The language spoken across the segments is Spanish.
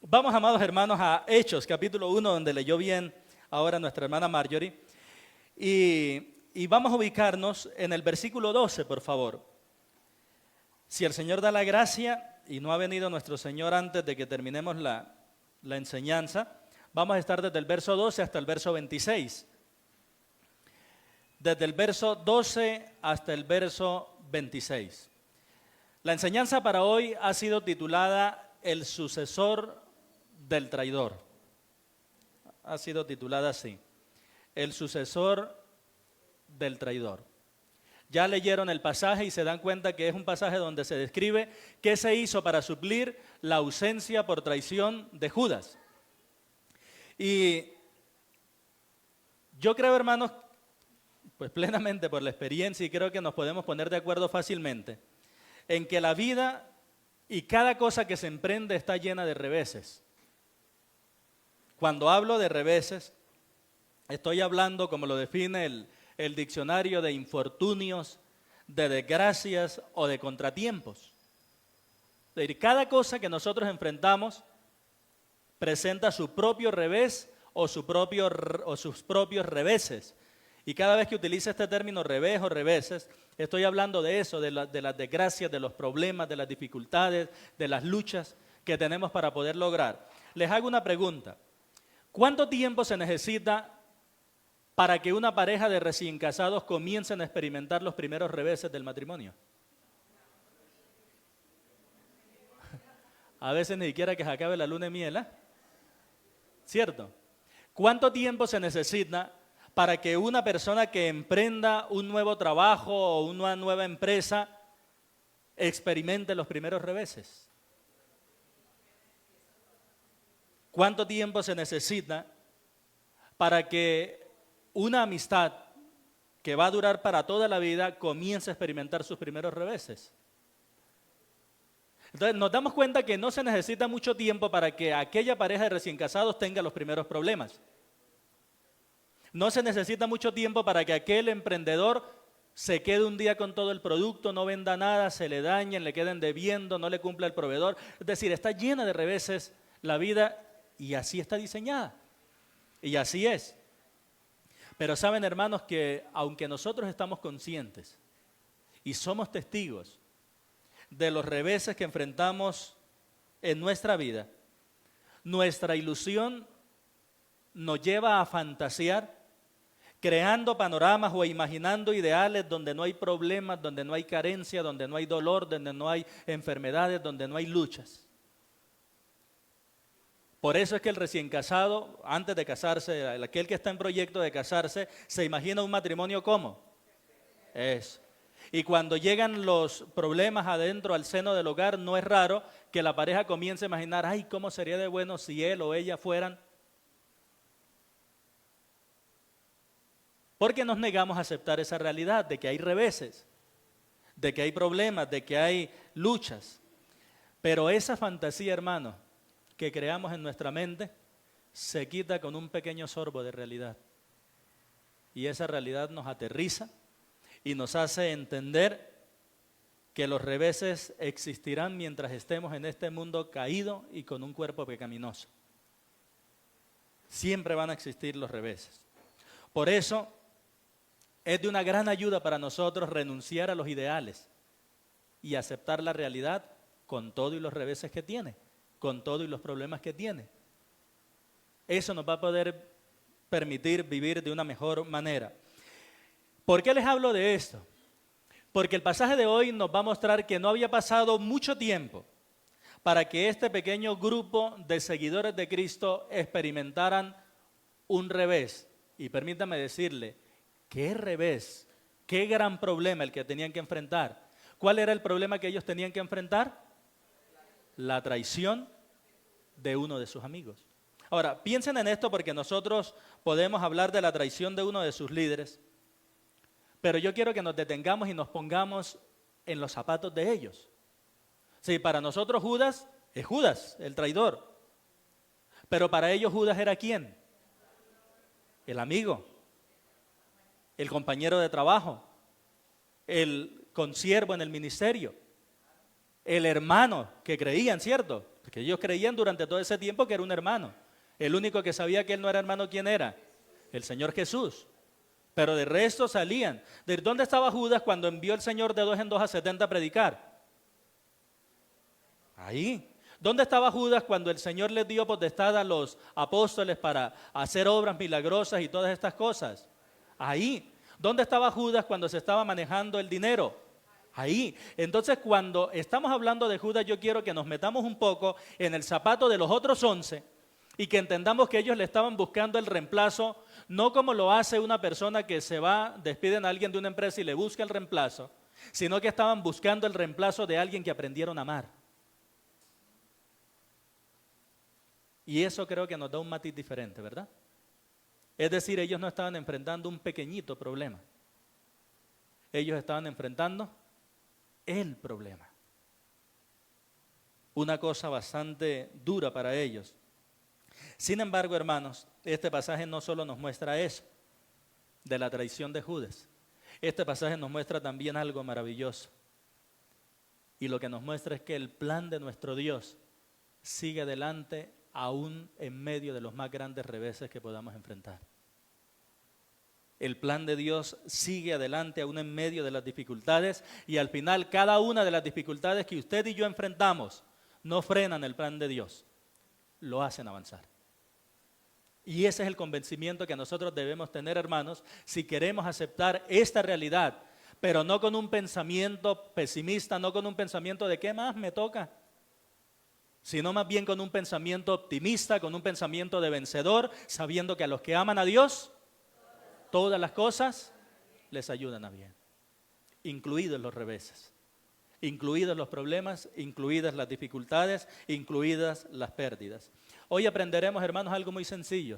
Vamos, amados hermanos, a Hechos, capítulo 1, donde leyó bien ahora nuestra hermana Marjorie. Y vamos a ubicarnos en el versículo 12, por favor. Si el Señor da la gracia y no ha venido nuestro Señor antes de que terminemos la enseñanza, vamos a estar desde el verso 12 hasta el verso 26. Desde el verso 12 hasta el verso 26. La enseñanza para hoy ha sido titulada El sucesor del traidor. Ha sido titulada así, El sucesor del traidor. Ya leyeron el pasaje y se dan cuenta que es un pasaje donde se describe qué se hizo para suplir la ausencia por traición de Judas. Y yo creo, hermanos, pues plenamente por la experiencia, y creo que nos podemos poner de acuerdo fácilmente, en que la vida y cada cosa que se emprende está llena de reveses. Cuando hablo de reveses, estoy hablando, como lo define el diccionario, de infortunios, de desgracias o de contratiempos. Es decir, cada cosa que nosotros enfrentamos presenta su propio revés o sus propios reveses. Y cada vez que utilizo este término revés o reveses, estoy hablando de eso, de las desgracias, de los problemas, de las dificultades, de las luchas que tenemos para poder lograr. Les hago una pregunta. ¿Cuánto tiempo se necesita para que una pareja de recién casados comiencen a experimentar los primeros reveses del matrimonio? A veces ni siquiera que se acabe la luna de miel, ¿eh? ¿Cierto? ¿Cuánto tiempo se necesita para que una persona que emprenda un nuevo trabajo o una nueva empresa experimente los primeros reveses? ¿Cuánto tiempo se necesita para que una amistad que va a durar para toda la vida comience a experimentar sus primeros reveses? Entonces nos damos cuenta que no se necesita mucho tiempo para que aquella pareja de recién casados tenga los primeros problemas. No se necesita mucho tiempo para que aquel emprendedor se quede un día con todo el producto, no venda nada, se le dañen, le queden debiendo, no le cumpla el proveedor. Es decir, está llena de reveses la vida y así está diseñada. Y así es. Pero saben, hermanos, que aunque nosotros estamos conscientes y somos testigos de los reveses que enfrentamos en nuestra vida, nuestra ilusión nos lleva a fantasear, creando panoramas o imaginando ideales donde no hay problemas, donde no hay carencia, donde no hay dolor, donde no hay enfermedades, donde no hay luchas. Por eso es que el recién casado, antes de casarse, aquel que está en proyecto de casarse, se imagina un matrimonio ¿cómo? Eso. Y cuando llegan los problemas adentro, al seno del hogar, no es raro que la pareja comience a imaginar, ay, ¿cómo sería de bueno si él o ella fueran? Porque nos negamos a aceptar esa realidad de que hay reveses, de que hay problemas, de que hay luchas. Pero esa fantasía, hermano, que creamos en nuestra mente, se quita con un pequeño sorbo de realidad. Y esa realidad nos aterriza y nos hace entender que los reveses existirán mientras estemos en este mundo caído y con un cuerpo pecaminoso. Siempre van a existir los reveses. Por eso es de una gran ayuda para nosotros renunciar a los ideales y aceptar la realidad con todo y los reveses que tiene, con todo y los problemas que tiene. Eso nos va a poder permitir vivir de una mejor manera. ¿Por qué les hablo de esto? Porque el pasaje de hoy nos va a mostrar que no había pasado mucho tiempo para que este pequeño grupo de seguidores de Cristo experimentaran un revés. Y permítame decirle, ¿qué revés? ¿Qué gran problema el que tenían que enfrentar? ¿Cuál era el problema que ellos tenían que enfrentar? La traición de uno de sus amigos. Ahora, piensen en esto porque nosotros podemos hablar de la traición de uno de sus líderes, pero yo quiero que nos detengamos y nos pongamos en los zapatos de ellos. Sí, para nosotros Judas es Judas, el traidor, pero para ellos Judas era ¿quién? El amigo, el compañero de trabajo, el consiervo en el ministerio. el hermano que creían, ¿cierto? Porque ellos creían durante todo ese tiempo que era un hermano. El único que sabía que él no era hermano, ¿quién era? El Señor Jesús. Pero de resto salían. ¿De dónde estaba Judas cuando envió el Señor de 2 en 2 a 70 a predicar? Ahí. ¿Dónde estaba Judas cuando el Señor les dio potestad a los apóstoles para hacer obras milagrosas y todas estas cosas? Ahí. ¿Dónde estaba Judas cuando se estaba manejando el dinero? Ahí. Entonces, cuando estamos hablando de Judas, yo quiero que nos metamos un poco en el zapato de los otros 11 y que entendamos que ellos le estaban buscando el reemplazo, no como lo hace una persona que se va, despiden a alguien de una empresa y le busca el reemplazo, sino que estaban buscando el reemplazo de alguien que aprendieron a amar. Y eso creo que nos da un matiz diferente, ¿verdad? Es decir, ellos no estaban enfrentando un pequeñito problema. Ellos estaban enfrentando el problema. Una cosa bastante dura para ellos. Sin embargo, hermanos, este pasaje no solo nos muestra eso, de la traición de Judas. Este pasaje nos muestra también algo maravilloso. Y lo que nos muestra es que el plan de nuestro Dios sigue adelante aún en medio de los más grandes reveses que podamos enfrentar. El plan de Dios sigue adelante aún en medio de las dificultades y al final cada una de las dificultades que usted y yo enfrentamos no frenan el plan de Dios, lo hacen avanzar. Y ese es el convencimiento que nosotros debemos tener, hermanos, si queremos aceptar esta realidad, pero no con un pensamiento pesimista, no con un pensamiento de ¿qué más me toca?, sino más bien con un pensamiento optimista, con un pensamiento de vencedor, sabiendo que a los que aman a Dios, todas las cosas les ayudan a bien, incluidos los reveses, incluidos los problemas, incluidas las dificultades, incluidas las pérdidas. Hoy aprenderemos, hermanos, algo muy sencillo.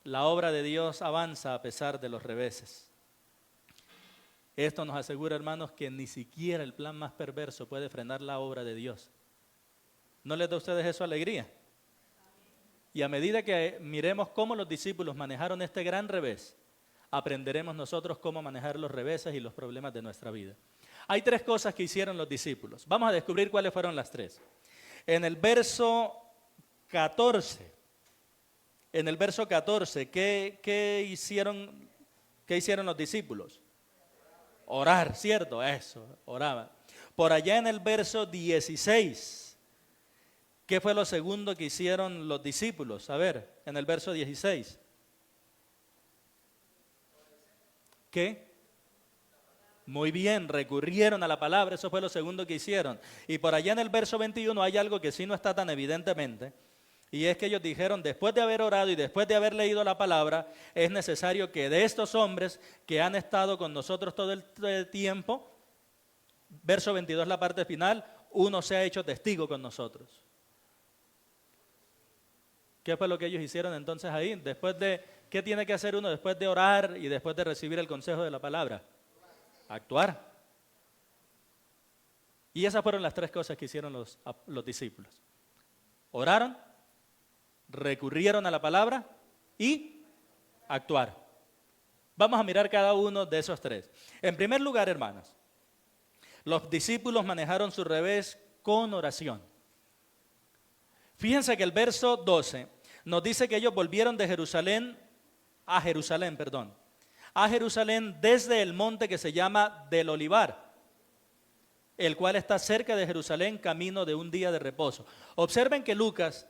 La obra de Dios avanza a pesar de los reveses. Esto nos asegura, hermanos, que ni siquiera el plan más perverso puede frenar la obra de Dios. ¿No les da a ustedes eso alegría? Y a medida que miremos cómo los discípulos manejaron este gran revés, aprenderemos nosotros cómo manejar los reveses y los problemas de nuestra vida. Hay 3 cosas que hicieron los discípulos. Vamos a descubrir cuáles fueron las 3. En el verso 14, ¿qué hicieron los discípulos? Orar, ¿cierto? Eso, oraban. Por allá en el verso 16, ¿qué fue lo segundo que hicieron los discípulos? A ver, en el verso 16. ¿Qué? Muy bien, recurrieron a la palabra, eso fue lo segundo que hicieron. Y por allá en el verso 21 hay algo que sí no está tan evidentemente, y es que ellos dijeron, después de haber orado y después de haber leído la palabra, es necesario que de estos hombres que han estado con nosotros todo el tiempo, verso 22, la parte final, uno se ha hecho testigo con nosotros. ¿Qué fue lo que ellos hicieron entonces ahí? ¿Qué tiene que hacer uno después de orar y después de recibir el consejo de la palabra? Actuar. Y esas fueron las 3 cosas que hicieron los discípulos. Oraron, recurrieron a la palabra y actuaron. Vamos a mirar cada uno de esos 3. En primer lugar, hermanos, los discípulos manejaron su revés con oración. Fíjense que el verso 12 nos dice que ellos volvieron a Jerusalén desde el monte que se llama del Olivar, el cual está cerca de Jerusalén, camino de un día de reposo. Observen que Lucas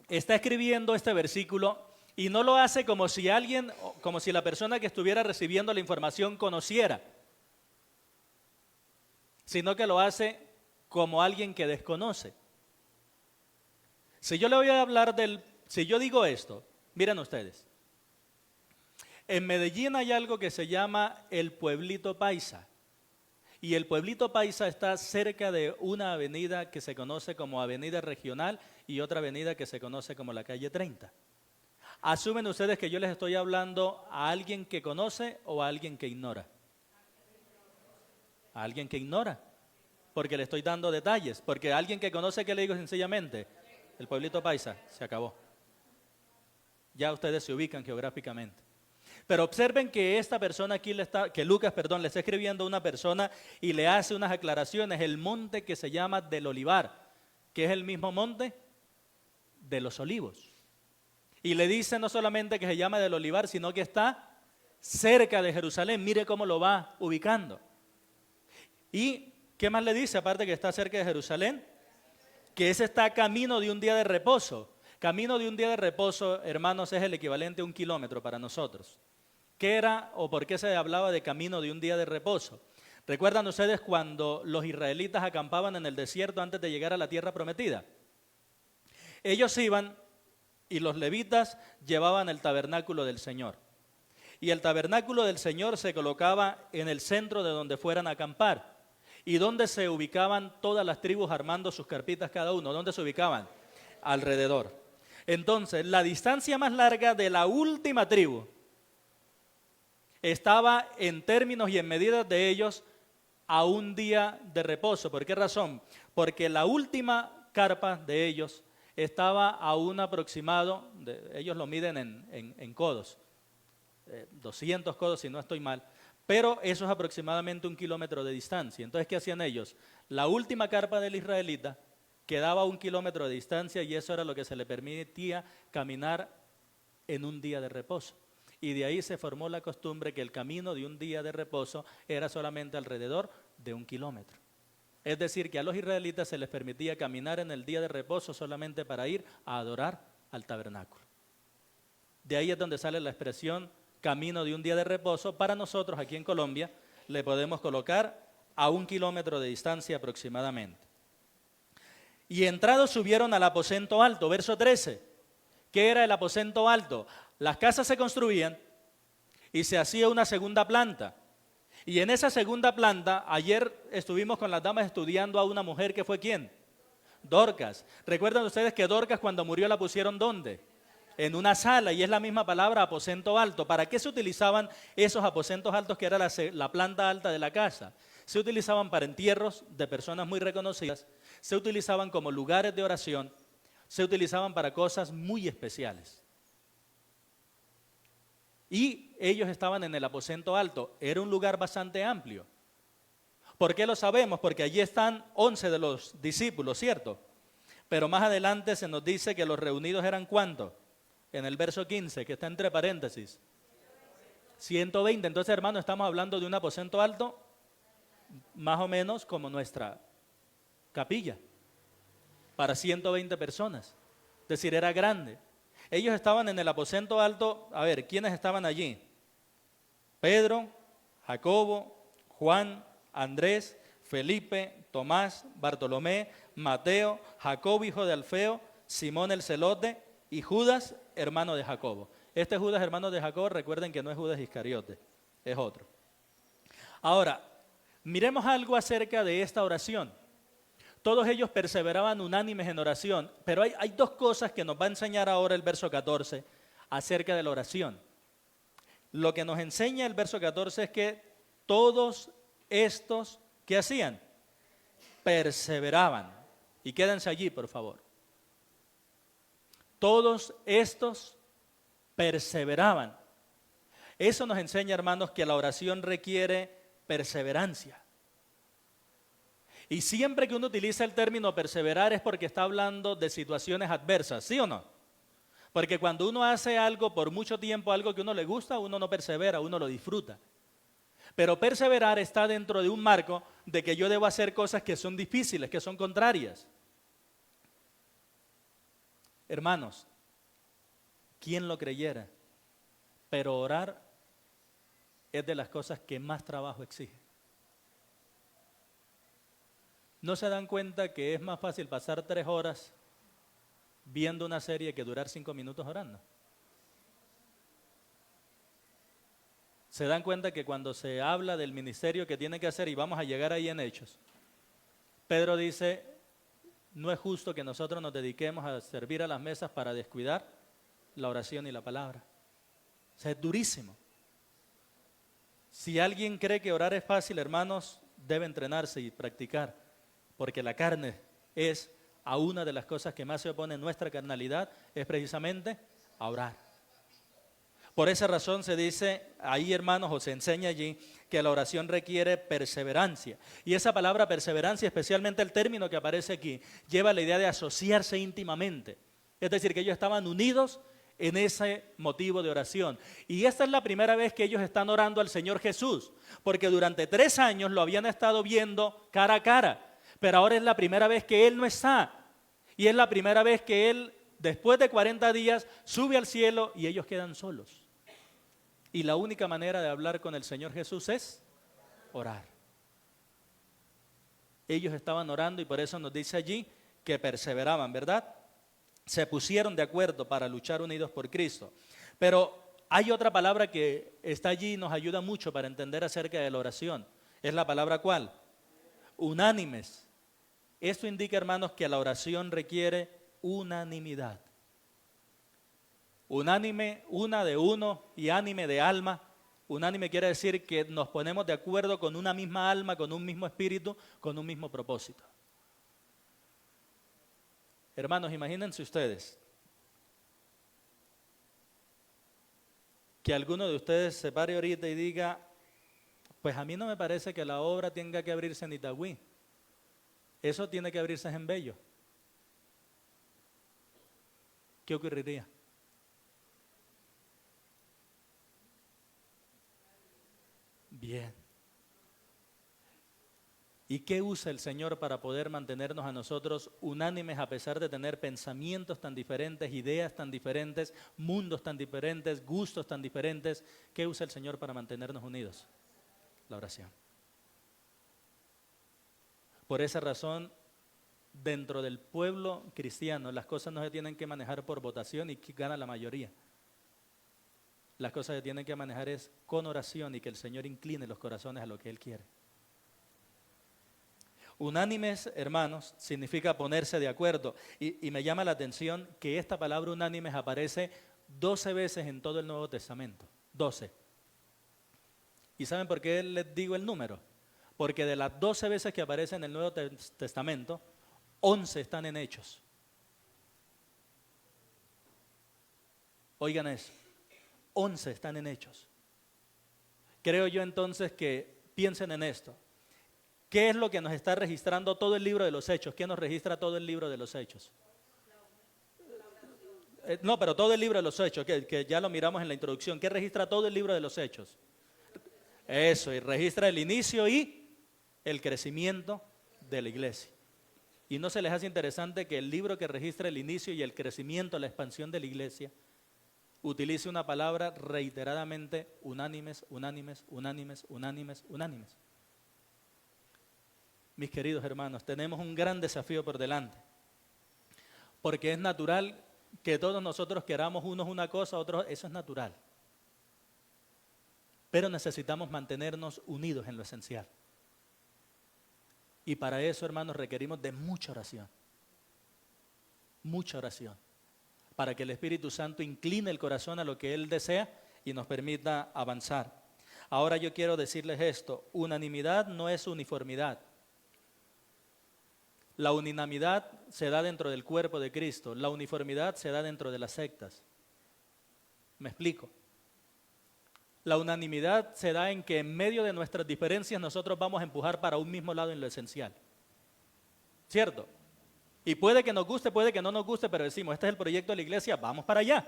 está escribiendo este versículo y no lo hace como si la persona que estuviera recibiendo la información conociera, sino que lo hace como alguien que desconoce. Si yo digo esto, miren ustedes, en Medellín hay algo que se llama el Pueblito Paisa, y el Pueblito Paisa está cerca de una avenida que se conoce como Avenida Regional y otra avenida que se conoce como la Calle 30. ¿Asumen ustedes que yo les estoy hablando a alguien que conoce o a alguien que ignora? A alguien que ignora. Porque le estoy dando detalles, porque alguien que conoce, ¿qué le digo sencillamente? El Pueblito Paisa, se acabó. Ya ustedes se ubican geográficamente. Pero observen que esta persona aquí, que Lucas, perdón, le está escribiendo a una persona y le hace unas aclaraciones. El monte que se llama del Olivar, que es el mismo monte de los Olivos. Y le dice no solamente que se llama del Olivar, sino que está cerca de Jerusalén. Mire cómo lo va ubicando. ¿Y qué más le dice? Aparte que está cerca de Jerusalén, que ese está camino de un día de reposo. Camino de un día de reposo, hermanos, es el equivalente a 1 kilómetro para nosotros. ¿Qué era o por qué se hablaba de camino de un día de reposo? ¿Recuerdan ustedes cuando los israelitas acampaban en el desierto antes de llegar a la tierra prometida? Ellos iban y los levitas llevaban el tabernáculo del Señor. Y el tabernáculo del Señor se colocaba en el centro de donde fueran a acampar. ¿Y donde se ubicaban todas las tribus armando sus carpitas cada uno? ¿Dónde se ubicaban? Alrededor. Entonces, la distancia más larga de la última tribu estaba en términos y en medidas de ellos a un día de reposo. ¿Por qué razón? Porque la última carpa de ellos estaba a un aproximado, ellos lo miden en codos, 200 codos si no estoy mal, pero eso es aproximadamente 1 kilómetro de distancia. Entonces, ¿qué hacían ellos? La última carpa del israelita quedaba a 1 kilómetro de distancia y eso era lo que se le permitía caminar en un día de reposo. Y de ahí se formó la costumbre que el camino de un día de reposo era solamente alrededor de 1 kilómetro. Es decir, que a los israelitas se les permitía caminar en el día de reposo solamente para ir a adorar al tabernáculo. De ahí es donde sale la expresión camino de un día de reposo. Para nosotros aquí en Colombia le podemos colocar a 1 kilómetro de distancia aproximadamente. Y entrados subieron al aposento alto, verso 13. ¿Qué era el aposento alto? Las casas se construían y se hacía una segunda planta. Y en esa segunda planta, ayer estuvimos con las damas estudiando a una mujer que fue ¿quién? Dorcas. ¿Recuerdan ustedes que Dorcas cuando murió la pusieron dónde? En una sala, y es la misma palabra aposento alto. ¿Para qué se utilizaban esos aposentos altos que era la planta alta de la casa? Se utilizaban para entierros de personas muy reconocidas, se utilizaban como lugares de oración, se utilizaban para cosas muy especiales. Y ellos estaban en el aposento alto, era un lugar bastante amplio. ¿Por qué lo sabemos? Porque allí están 11 de los discípulos, ¿cierto? Pero más adelante se nos dice que los reunidos eran ¿cuántos? En el verso 15, que está entre paréntesis. 120. Entonces, hermano, estamos hablando de un aposento alto más o menos como nuestra capilla, para 120 personas. Es decir, era grande. Ellos estaban en el aposento alto. A ver, ¿quiénes estaban allí? Pedro, Jacobo, Juan, Andrés, Felipe, Tomás, Bartolomé, Mateo, Jacobo hijo de Alfeo, Simón el celote y Judas, hermano de Jacobo. Este Judas, hermano de Jacobo, recuerden que no es Judas Iscariote, es otro. Ahora, miremos algo acerca de esta oración. Todos ellos perseveraban unánimes en oración, pero hay dos cosas que nos va a enseñar ahora el verso 14 acerca de la oración. Lo que nos enseña el verso 14 es que todos estos, ¿qué hacían? Perseveraban. Y quédense allí, por favor. Todos estos perseveraban. Eso nos enseña, hermanos, que la oración requiere perseverancia. Y siempre que uno utiliza el término perseverar es porque está hablando de situaciones adversas, ¿sí o no? Porque cuando uno hace algo por mucho tiempo, algo que a uno le gusta, uno no persevera, uno lo disfruta. Pero perseverar está dentro de un marco de que yo debo hacer cosas que son difíciles, que son contrarias. Hermanos, ¿quién lo creyera? Pero orar es de las cosas que más trabajo exige. ¿No se dan cuenta que es más fácil pasar 3 horas viendo una serie que durar 5 minutos orando? ¿Se dan cuenta que cuando se habla del ministerio que tiene que hacer, y vamos a llegar ahí en Hechos, Pedro dice, no es justo que nosotros nos dediquemos a servir a las mesas para descuidar la oración y la palabra? O sea, es durísimo. Si alguien cree que orar es fácil, hermanos, debe entrenarse y practicar. Porque la carne es a una de las cosas que más se opone en nuestra carnalidad, es precisamente a orar. Por esa razón se dice ahí, hermanos, o se enseña allí, que la oración requiere perseverancia. Y esa palabra perseverancia, especialmente el término que aparece aquí, lleva la idea de asociarse íntimamente. Es decir, que ellos estaban unidos en ese motivo de oración. Y esta es la primera vez que ellos están orando al Señor Jesús, porque durante 3 años lo habían estado viendo cara a cara, pero ahora es la primera vez que Él no está. Y es la primera vez que Él, después de 40 días, sube al cielo y ellos quedan solos. Y la única manera de hablar con el Señor Jesús es orar. Ellos estaban orando y por eso nos dice allí que perseveraban, ¿verdad? Se pusieron de acuerdo para luchar unidos por Cristo. Pero hay otra palabra que está allí y nos ayuda mucho para entender acerca de la oración. ¿Es la palabra cuál? Unánimes. Esto indica, hermanos, que la oración requiere unanimidad. Unánime, una de uno, y ánime de alma. Unánime quiere decir que nos ponemos de acuerdo con una misma alma, con un mismo espíritu, con un mismo propósito. Hermanos, imagínense ustedes que alguno de ustedes se pare ahorita y diga, pues a mí no me parece que la obra tenga que abrirse en Itagüí. Eso tiene que abrirse en Bello. ¿Qué ocurriría? Bien. ¿Y qué usa el Señor para poder mantenernos a nosotros unánimes a pesar de tener pensamientos tan diferentes, ideas tan diferentes, mundos tan diferentes, gustos tan diferentes? ¿Qué usa el Señor para mantenernos unidos? La oración. Por esa razón, dentro del pueblo cristiano, las cosas no se tienen que manejar por votación y que gana la mayoría. Las cosas se tienen que manejar es con oración y que el Señor incline los corazones a lo que Él quiere. Unánimes, hermanos, significa ponerse de acuerdo. Y me llama la atención que esta palabra unánimes aparece 12 veces en todo el Nuevo Testamento. 12. ¿Y saben por qué les digo el número? Porque de las 12 veces que aparece en el Nuevo Testamento, 11 están en Hechos. Oigan eso. 11 están en Hechos. Creo yo entonces que piensen en esto. ¿Qué es lo que nos está registrando todo el libro de los Hechos? ¿Qué nos registra todo el libro de los Hechos? No, pero todo el libro de los Hechos, que ya lo miramos en la introducción. ¿Qué registra todo el libro de los Hechos? Eso, y registra el inicio y el crecimiento de la iglesia. ¿Y no se les hace interesante que el libro que registra el inicio y el crecimiento, la expansión de la iglesia, utilice una palabra reiteradamente unánimes, unánimes, unánimes, unánimes, unánimes? Mis queridos hermanos, tenemos un gran desafío por delante, porque es natural que todos nosotros queramos unos una cosa, otros, eso es natural. Pero necesitamos mantenernos unidos en lo esencial. Y para eso, hermanos, requerimos de mucha oración, para que el Espíritu Santo incline el corazón a lo que Él desea y nos permita avanzar. Ahora yo quiero decirles esto, unanimidad no es uniformidad. La unanimidad se da dentro del cuerpo de Cristo, la uniformidad se da dentro de las sectas. ¿Me explico? La unanimidad se da en que en medio de nuestras diferencias nosotros vamos a empujar para un mismo lado en lo esencial. ¿Cierto? Y puede que nos guste, puede que no nos guste, pero decimos, este es el proyecto de la iglesia, vamos para allá.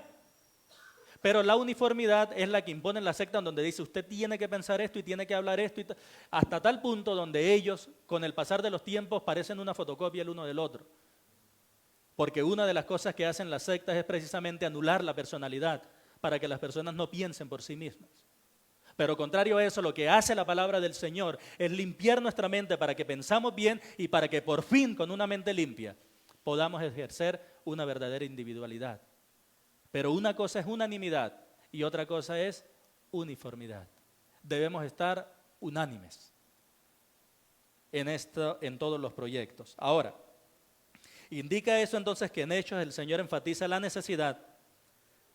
Pero la uniformidad es la que impone la secta, donde dice, usted tiene que pensar esto y tiene que hablar esto, hasta tal punto donde ellos, con el pasar de los tiempos, parecen una fotocopia el uno del otro. Porque una de las cosas que hacen las sectas es precisamente anular la personalidad, para que las personas no piensen por sí mismas. Pero contrario a eso, lo que hace la palabra del Señor es limpiar nuestra mente para que pensamos bien y para que por fin, con una mente limpia, podamos ejercer una verdadera individualidad. Pero una cosa es unanimidad y otra cosa es uniformidad. Debemos estar unánimes en todos los proyectos. Ahora, indica eso entonces que en Hechos el Señor enfatiza la necesidad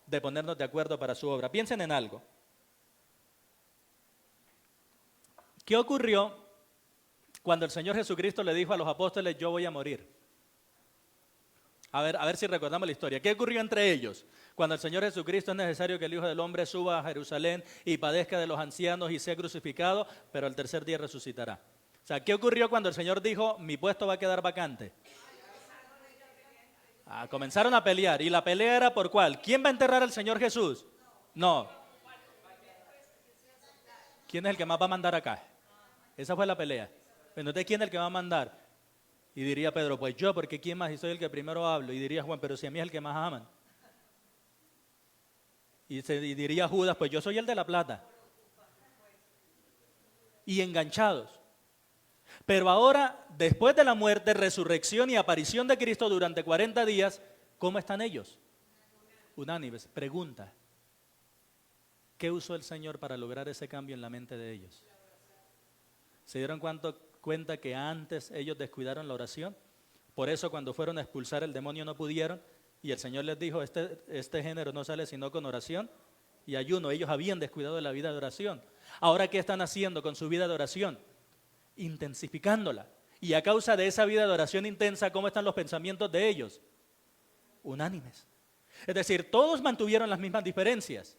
de ponernos de acuerdo para su obra. Piensen en algo. ¿Qué ocurrió cuando el Señor Jesucristo le dijo a los apóstoles, yo voy a morir? A ver si recordamos la historia. ¿Qué ocurrió entre ellos? Cuando el Señor Jesucristo es necesario que el Hijo del Hombre suba a Jerusalén y padezca de los ancianos y sea crucificado, pero al tercer día resucitará. O sea, ¿qué ocurrió cuando el Señor dijo, mi puesto va a quedar vacante? Comenzaron a pelear. ¿Y la pelea era por cuál? ¿Quién va a enterrar al Señor Jesús? No. ¿Quién es el que más va a mandar acá? Esa fue la pelea. Entonces, ¿quién es el que va a mandar? Y diría Pedro, pues yo, porque ¿quién más? Y soy el que primero hablo. Y diría Juan, pero si a mí es el que más aman. Y diría Judas, pues yo soy el de la plata. Y enganchados. Pero ahora, después de la muerte, resurrección y aparición de Cristo durante 40 días, ¿cómo están ellos? Unánimes. Pregunta, ¿qué usó el Señor para lograr ese cambio en la mente de ellos? ¿Se dieron cuenta que antes ellos descuidaron la oración? Por eso cuando fueron a expulsar el demonio no pudieron, y el Señor les dijo, este género no sale sino con oración y ayuno. Ellos habían descuidado la vida de oración. Ahora, ¿qué están haciendo con su vida de oración? Intensificándola. Y a causa de esa vida de oración intensa, ¿cómo están los pensamientos de ellos? Unánimes. Es decir, todos mantuvieron las mismas diferencias,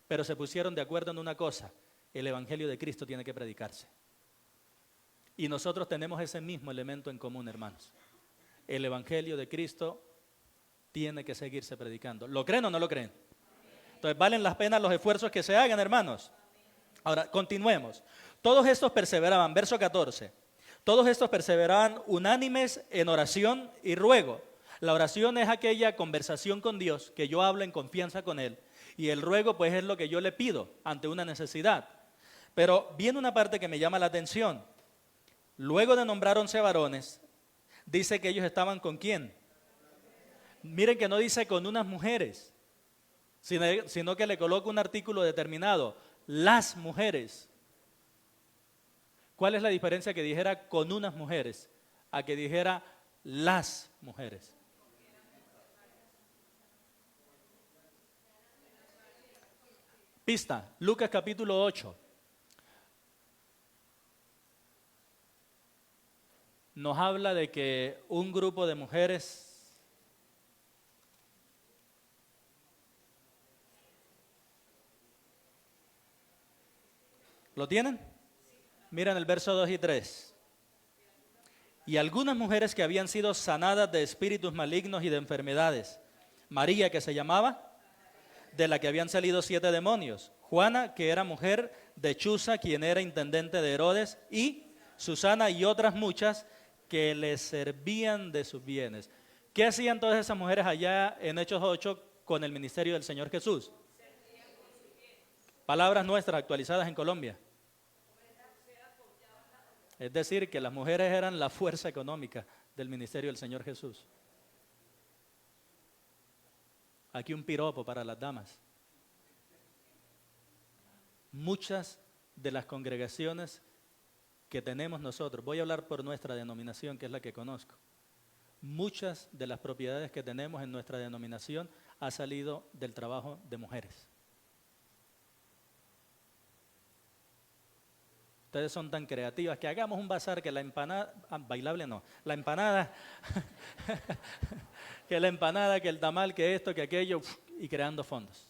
pero se pusieron de acuerdo en una cosa: el Evangelio de Cristo tiene que predicarse. Y nosotros tenemos ese mismo elemento en común, hermanos. El Evangelio de Cristo tiene que seguirse predicando. ¿Lo creen o no lo creen? Entonces, ¿valen las penas los esfuerzos que se hagan, hermanos? Ahora, continuemos. Todos estos perseveraban, verso 14. Todos estos perseveraban unánimes en oración y ruego. La oración es aquella conversación con Dios que yo hablo en confianza con Él. Y el ruego, pues, es lo que yo le pido ante una necesidad. Pero viene una parte que me llama la atención. Luego de nombrar 11 varones, dice que ellos estaban ¿con quién? Miren que no dice con unas mujeres, sino que le coloca un artículo determinado, las mujeres. ¿Cuál es la diferencia que dijera con unas mujeres a que dijera las mujeres? Pista, Lucas capítulo 8. Nos habla de que un grupo de mujeres ¿lo tienen? Miren el verso 2 y 3. Y algunas mujeres que habían sido sanadas de espíritus malignos y de enfermedades. María, que se llamaba, de la que habían salido 7 demonios. Juana, que era mujer de Chuza, quien era intendente de Herodes. Y Susana y otras muchas que le servían de sus bienes. ¿Qué hacían todas esas mujeres allá en Hechos 8 con el ministerio del Señor Jesús? Palabras nuestras actualizadas en Colombia. Es decir, que las mujeres eran la fuerza económica del ministerio del Señor Jesús. Aquí un piropo para las damas. Muchas de las congregaciones que tenemos nosotros, voy a hablar por nuestra denominación, que es la que conozco. Muchas de las propiedades que tenemos en nuestra denominación ha salido del trabajo de mujeres. Ustedes son tan creativas que hagamos un bazar que la empanada, bailable no, la empanada, que la empanada, que el tamal, que esto, que aquello, y creando fondos.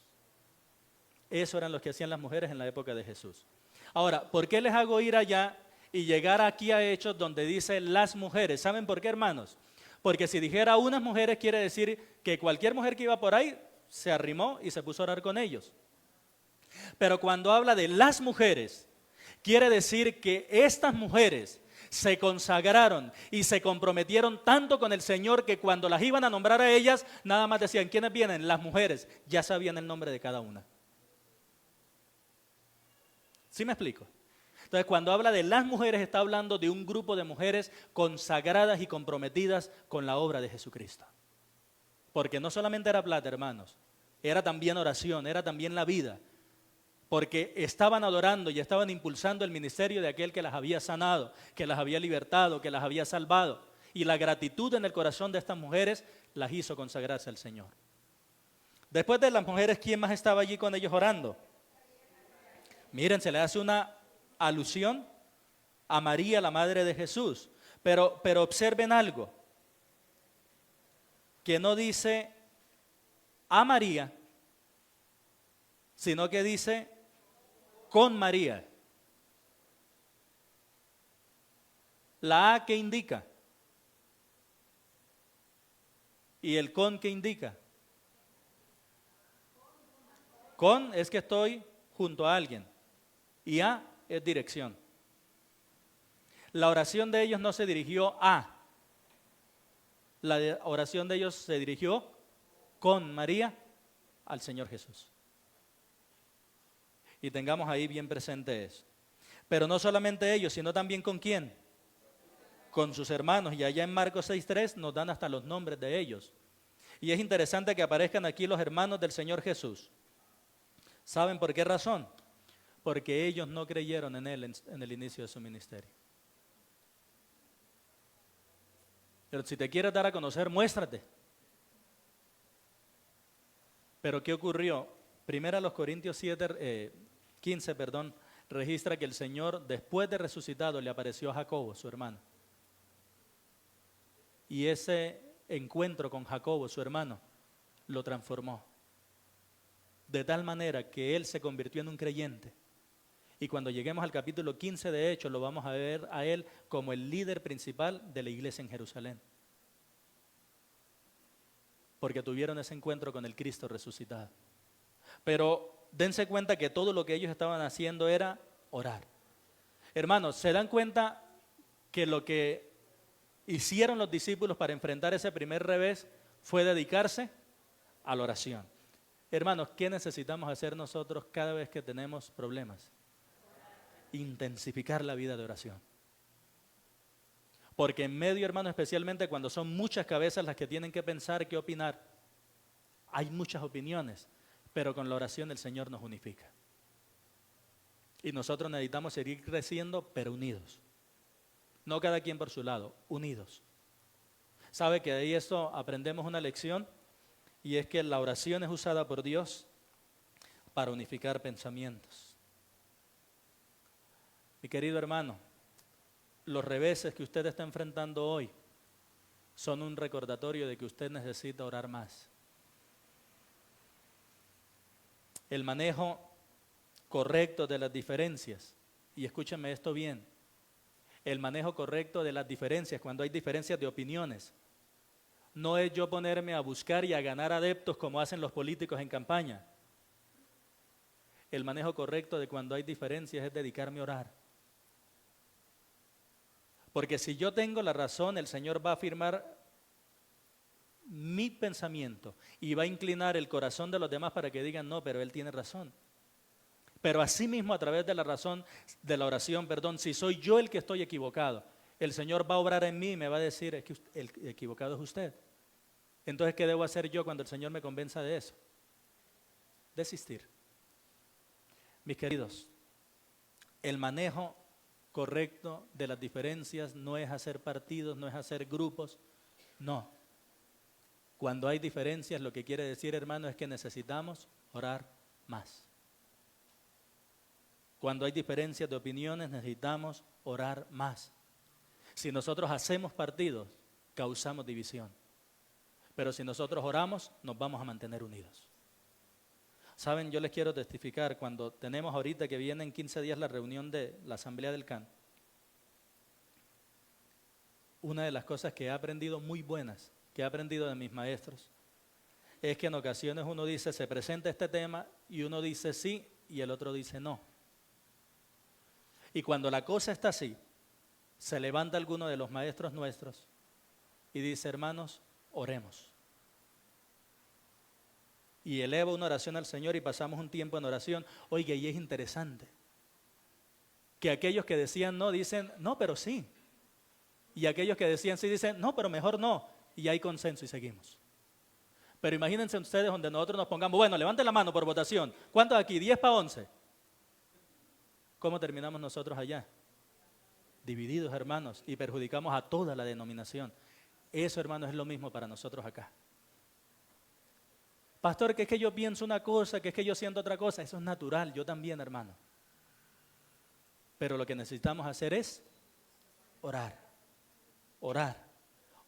Eso eran los que hacían las mujeres en la época de Jesús. Ahora, ¿por qué les hago ir allá y llegar aquí a Hechos donde dice las mujeres? ¿Saben por qué, hermanos? Porque si dijera unas mujeres quiere decir que cualquier mujer que iba por ahí se arrimó y se puso a orar con ellos. Pero cuando habla de las mujeres, quiere decir que estas mujeres se consagraron y se comprometieron tanto con el Señor que cuando las iban a nombrar a ellas, nada más decían, ¿quiénes vienen? Las mujeres. Ya sabían el nombre de cada una. ¿Sí me explico? Entonces, cuando habla de las mujeres, está hablando de un grupo de mujeres consagradas y comprometidas con la obra de Jesucristo. Porque no solamente era plata, hermanos, era también oración, era también la vida. Porque estaban adorando y estaban impulsando el ministerio de aquel que las había sanado, que las había libertado, que las había salvado. Y la gratitud en el corazón de estas mujeres las hizo consagrarse al Señor. Después de las mujeres, ¿quién más estaba allí con ellos orando? Miren, se le hace una alusión a María, la madre de Jesús. Pero observen algo. que no dice a María, sino que dice con María. La A que indica y el con que indica. Con es que estoy junto a alguien y a es dirección. La oración de ellos no se dirigió a, la oración de ellos se dirigió con María al Señor Jesús. Y tengamos ahí bien presente eso. Pero no solamente ellos, sino también con quién. Con sus hermanos. Y allá en Marcos 6:3 nos dan hasta los nombres de ellos. Y es interesante que aparezcan aquí los hermanos del Señor Jesús. ¿Saben por qué razón? Porque ellos no creyeron en Él en el inicio de su ministerio. Pero si te quieres dar a conocer, muéstrate. Pero ¿qué ocurrió? Primera los Corintios 15, registra que el Señor, después de resucitado, le apareció a Jacobo, su hermano. Y ese encuentro con Jacobo, su hermano, lo transformó. De tal manera que él se convirtió en un creyente. Y cuando lleguemos al capítulo 15 de Hechos, lo vamos a ver a él como el líder principal de la iglesia en Jerusalén. Porque tuvieron ese encuentro con el Cristo resucitado. Pero dense cuenta que todo lo que ellos estaban haciendo era orar. Hermanos, ¿se dan cuenta que lo que hicieron los discípulos para enfrentar ese primer revés fue dedicarse a la oración? Hermanos, ¿qué necesitamos hacer nosotros cada vez que tenemos problemas? Intensificar la vida de oración. Porque en medio, hermanos, especialmente cuando son muchas cabezas las que tienen que pensar, que opinar, hay muchas opiniones, pero con la oración el Señor nos unifica. Y nosotros necesitamos seguir creciendo, pero unidos. No cada quien por su lado, unidos. ¿Sabe que de ahí esto aprendemos una lección? Y es que la oración es usada por Dios para unificar pensamientos. Mi querido hermano, los reveses que usted está enfrentando hoy son un recordatorio de que usted necesita orar más. El manejo correcto de las diferencias, y escúchenme esto bien, el manejo correcto de las diferencias, cuando hay diferencias de opiniones, no es yo ponerme a buscar y a ganar adeptos como hacen los políticos en campaña. El manejo correcto de cuando hay diferencias es dedicarme a orar. Porque si yo tengo la razón, el Señor va a afirmar mi pensamiento y va a inclinar el corazón de los demás para que digan, no, pero Él tiene razón. Pero asimismo, a través de la razón, de la oración, si soy yo el que estoy equivocado, el Señor va a obrar en mí y me va a decir, es que el equivocado es usted. Entonces, ¿qué debo hacer yo cuando el Señor me convenza de eso? Desistir. Mis queridos, el manejo correcto de las diferencias no es hacer partidos, no es hacer grupos, no. Cuando hay diferencias, lo que quiere decir, hermano, es que necesitamos orar más. Cuando hay diferencias de opiniones, necesitamos orar más. Si nosotros hacemos partidos, causamos división. Pero si nosotros oramos, nos vamos a mantener unidos. Saben, yo les quiero testificar, cuando tenemos ahorita que viene en 15 días la reunión de la Asamblea del CAN, una de las cosas que he aprendido muy buenas, que he aprendido de mis maestros, es que en ocasiones uno dice, se presenta este tema, y uno dice sí, y el otro dice no. Y cuando la cosa está así, se levanta alguno de los maestros nuestros y dice, hermanos, oremos. Y eleva una oración al Señor y pasamos un tiempo en oración. Oiga, y es interesante que aquellos que decían no, dicen, no, pero sí. Y aquellos que decían sí, dicen, no, pero mejor no. Y hay consenso y seguimos. Pero imagínense ustedes donde nosotros nos pongamos, bueno, levanten la mano por votación. ¿Cuántos aquí? 10 para 11. ¿Cómo terminamos nosotros allá? Divididos, hermanos, y perjudicamos a toda la denominación. Eso, hermanos, es lo mismo para nosotros acá. Pastor, que es que yo pienso una cosa, que es que yo siento otra cosa. Eso es natural, yo también, hermano. Pero lo que necesitamos hacer es orar. Orar.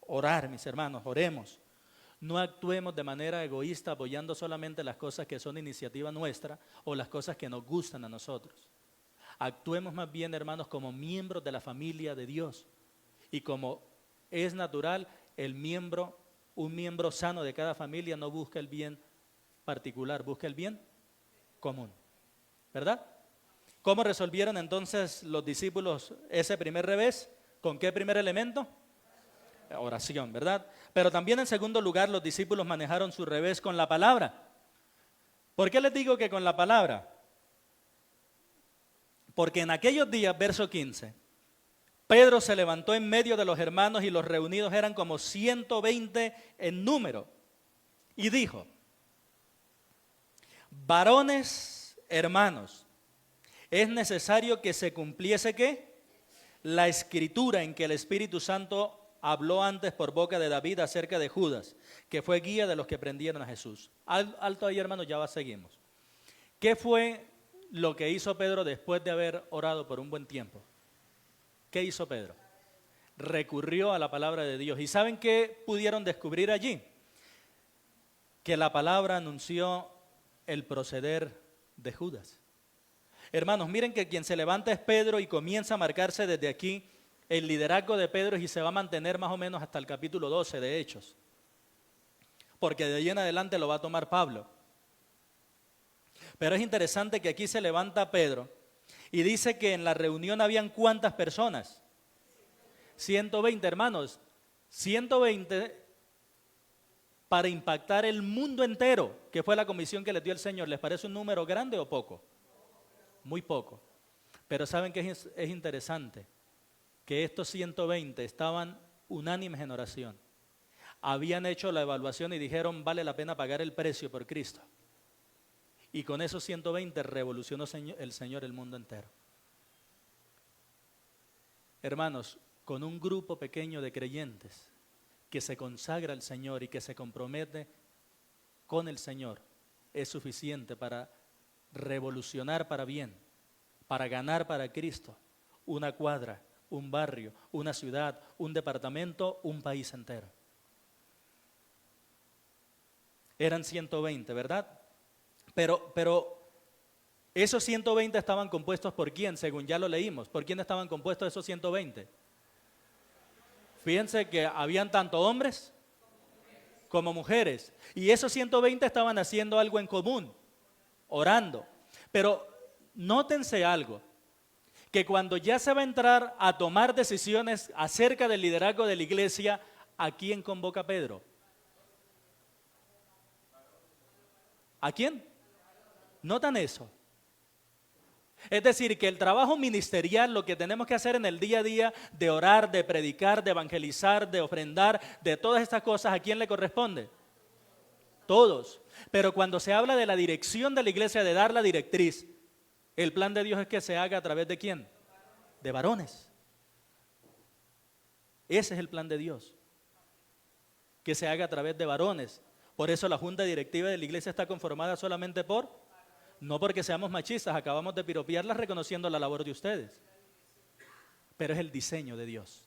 Orar, mis hermanos, oremos. No actuemos de manera egoísta apoyando solamente las cosas que son iniciativa nuestra o las cosas que nos gustan a nosotros. Actuemos más bien, hermanos, como miembros de la familia de Dios. Y como es natural, un miembro sano de cada familia no busca el bien particular, busca el bien común. ¿Verdad? ¿Cómo resolvieron entonces los discípulos ese primer revés? ¿Con qué primer elemento? Oración, ¿verdad? Pero también en segundo lugar los discípulos manejaron su revés con la palabra. ¿Por qué les digo que con la palabra? Porque en aquellos días, verso 15, Pedro se levantó en medio de los hermanos y los reunidos eran como 120 en número y dijo: varones hermanos, es necesario que se cumpliese ¿qué? La escritura en que el Espíritu Santo habló antes por boca de David acerca de Judas, que fue guía de los que prendieron a Jesús. Alto ahí, hermanos, ya seguimos. ¿Qué fue lo que hizo Pedro después de haber orado por un buen tiempo? ¿Qué hizo Pedro? Recurrió a la palabra de Dios. ¿Y saben qué pudieron descubrir allí? Que la palabra anunció el proceder de Judas. Hermanos, miren que quien se levanta es Pedro y comienza a marcarse desde aquí el liderazgo de Pedro y se va a mantener más o menos hasta el capítulo 12 de Hechos. Porque de ahí en adelante lo va a tomar Pablo. Pero es interesante que aquí se levanta Pedro y dice que en la reunión habían ¿cuántas personas? 120, hermanos. 120 para impactar el mundo entero, que fue la comisión que les dio el Señor. ¿Les parece un número grande o poco? Muy poco. Pero ¿saben qué es interesante? Que estos 120 estaban unánimes en oración. Habían hecho la evaluación y dijeron: vale la pena pagar el precio por Cristo. Y con esos 120 revolucionó el Señor el mundo entero. Hermanos, con un grupo pequeño de creyentes que se consagra al Señor y que se compromete con el Señor, es suficiente para revolucionar para bien, para ganar para Cristo una cuadra, un barrio, una ciudad, un departamento, un país entero. Eran 120, ¿verdad? Pero esos 120 estaban compuestos ¿por quién? Según ya lo leímos. ¿Por quién estaban compuestos esos 120? Fíjense que habían tanto hombres como mujeres. Y esos 120 estaban haciendo algo en común, orando. Pero nótense algo, que cuando ya se va a entrar a tomar decisiones acerca del liderazgo de la iglesia, ¿a quién convoca Pedro? ¿A quién? ¿Notan eso? Es decir, que el trabajo ministerial, lo que tenemos que hacer en el día a día, de orar, de predicar, de evangelizar, de ofrendar, de todas estas cosas, ¿a quién le corresponde? Todos. Pero cuando se habla de la dirección de la iglesia, de dar la directriz, el plan de Dios es que se haga a través de ¿quién? De varones. Ese es el plan de Dios, que se haga a través de varones. Por eso la junta directiva de la iglesia está conformada solamente no porque seamos machistas, acabamos de piropearlas reconociendo la labor de ustedes, pero es el diseño de Dios.